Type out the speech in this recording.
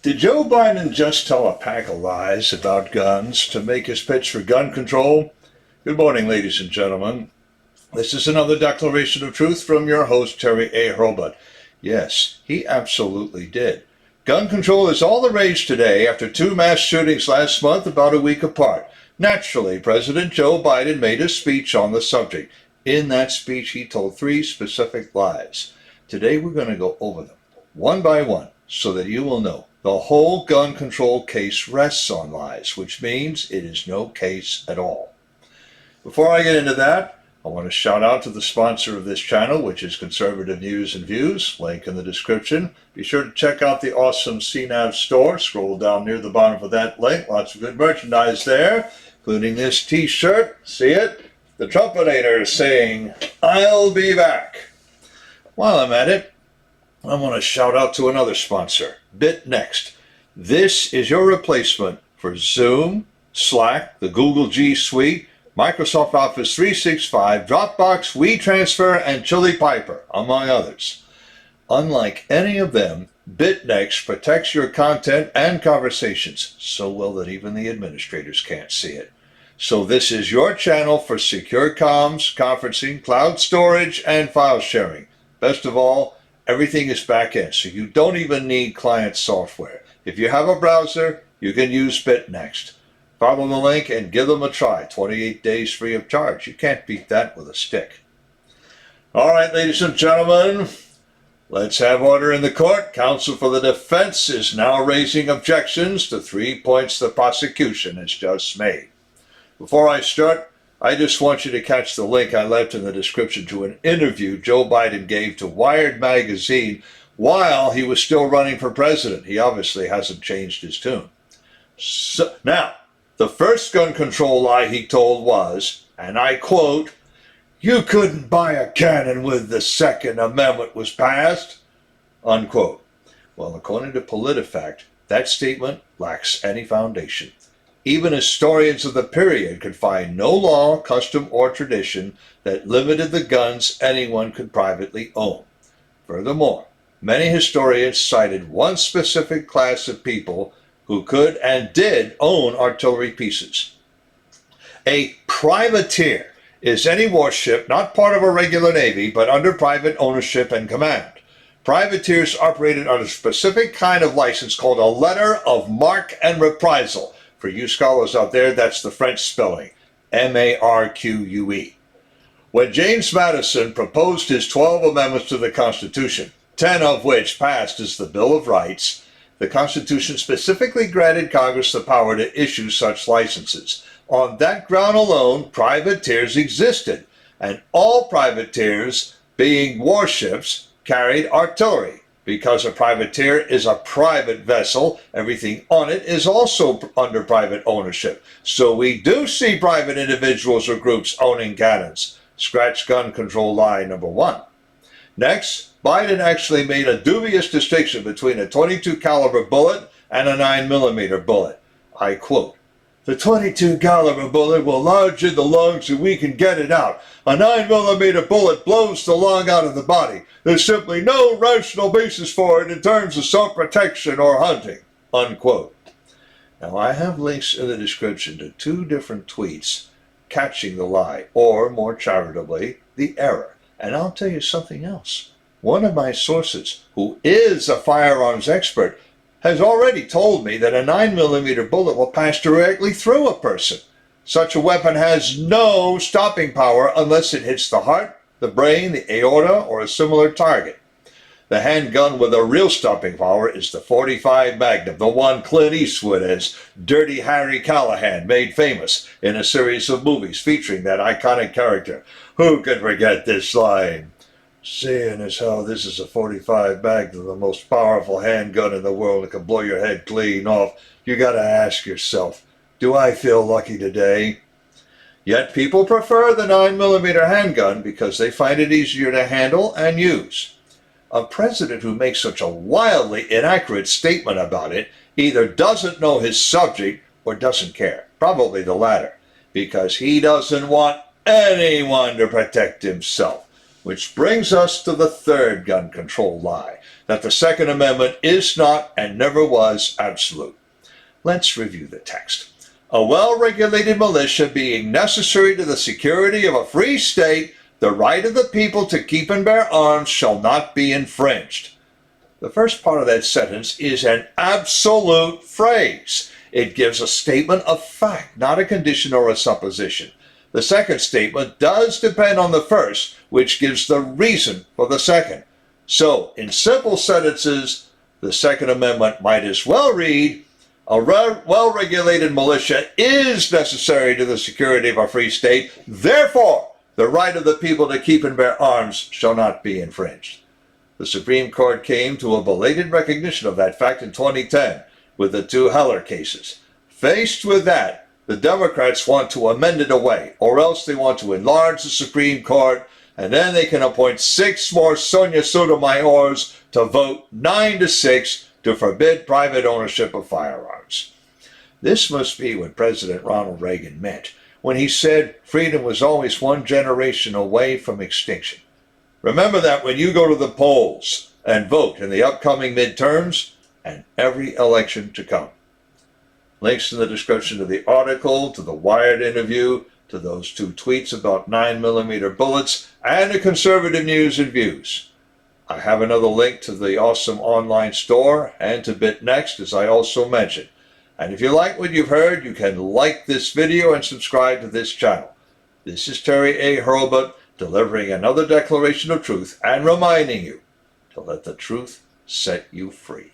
Did Joe Biden just tell a pack of lies about guns to make his pitch for gun control? Good morning, ladies and gentlemen. This is another declaration of truth from your host, Terry A. Hurlbut. Yes, he absolutely did. Gun control is all the rage today after two mass shootings last month about a week apart. Naturally, President Joe Biden made a speech on the subject. In that speech, he told three specific lies. Today, we're going to go over them one by one so that you will know. The whole gun control case rests on lies, which means it is no case at all. Before I get into that, I want to shout out to the sponsor of this channel, which is Conservative News and Views, link in the description. Be sure to check out the awesome CNAV Store. Scroll down near the bottom of that link. Lots of good merchandise there, including this t-shirt. See it? The Trumpinator saying, "I'll be back." While I'm at it, I want to shout out to another sponsor, BitNext. This is your replacement for Zoom, Slack, the Google G Suite, Microsoft Office 365, Dropbox, WeTransfer, and Chili Piper, among others. Unlike any of them, BitNext protects your content and conversations so well that even the administrators can't see it. So this is your channel for secure comms, conferencing, cloud storage, and file sharing. Best of all, everything is back-end, so you don't even need client software. If you have a browser, you can use BitNext. Follow the link and give them a try. 28 days free of charge. You can't beat that with a stick. All right, ladies and gentlemen, let's have order in the court. Counsel for the defense is now raising objections to 3 points the prosecution has just made. Before I start, I just want you to catch the link I left in the description to an interview Joe Biden gave to Wired magazine while he was still running for president. He obviously hasn't changed his tune. Now, the first gun control lie he told was, and I quote, "You couldn't buy a cannon when the Second Amendment was passed," unquote. Well, according to PolitiFact, that statement lacks any foundation. Even historians of the period could find no law, custom, or tradition that limited the guns anyone could privately own. Furthermore, many historians cited one specific class of people who could and did own artillery pieces. A privateer is any warship not part of a regular navy, but under private ownership and command. Privateers operated on a specific kind of license called a letter of marque and reprisal. For you scholars out there, that's the French spelling, M-A-R-Q-U-E. When James Madison proposed his 12 amendments to the Constitution, 10 of which passed as the Bill of Rights, the Constitution specifically granted Congress the power to issue such licenses. On that ground alone, privateers existed, and all privateers, being warships, carried artillery. Because a privateer is a private vessel, everything on it is also under private ownership. So we do see private individuals or groups owning cannons. Scratch gun control lie number one. Next, Biden actually made a dubious distinction between a .22 caliber bullet and a 9mm bullet. I quote, "The .22 caliber bullet will lodge in the lungs and we can get it out. A 9mm bullet blows the lung out of the body. There's simply no rational basis for it in terms of self-protection or hunting," unquote. Now, I have links in the description to two different tweets catching the lie, or more charitably, the error. And I'll tell you something else. One of my sources, who is a firearms expert, has already told me that a 9mm bullet will pass directly through a person. Such a weapon has no stopping power unless it hits the heart, the brain, the aorta, or a similar target. The handgun with a real stopping power is the .45 Magnum, the one Clint Eastwood as Dirty Harry Callahan made famous in a series of movies featuring that iconic character. Who could forget this line? "Seeing as how this is a .45 Magnum, the most powerful handgun in the world that can blow your head clean off, you gotta ask yourself, do I feel lucky today?" Yet people prefer the 9mm handgun because they find it easier to handle and use. A president who makes such a wildly inaccurate statement about it either doesn't know his subject or doesn't care. Probably the latter, because he doesn't want anyone to protect himself. Which brings us to the third gun control lie. that the Second Amendment is not and never was absolute. Let's review the text. A well-regulated militia being necessary to the security of a free state, the right of the people to keep and bear arms shall not be infringed. The first part of that sentence is an absolute phrase. It gives a statement of fact, not a condition or a supposition. The second statement does depend on the first, which gives the reason for the second. So, in simple sentences, the Second Amendment might as well read, a well-regulated militia is necessary to the security of a free state. Therefore, the right of the people to keep and bear arms shall not be infringed. The Supreme Court came to a belated recognition of that fact in 2010 with the two Heller cases. Faced with that, the Democrats want to amend it away, or else they want to enlarge the Supreme Court, and then they can appoint 6 more Sonia Sotomayors to vote 9-6 to forbid private ownership of firearms. This must be what President Ronald Reagan meant when he said freedom was always one generation away from extinction. Remember that when you go to the polls and vote in the upcoming midterms and every election to come. Links in the description to the article, to the Wired interview, to those 2 tweets about 9mm bullets, and to conservative news and views. I have another link to the awesome online store and to BitNext, as I also mentioned. And if you like what you've heard, you can like this video and subscribe to this channel. This is Terry A. Hurlbut, delivering another declaration of truth and reminding you to let the truth set you free.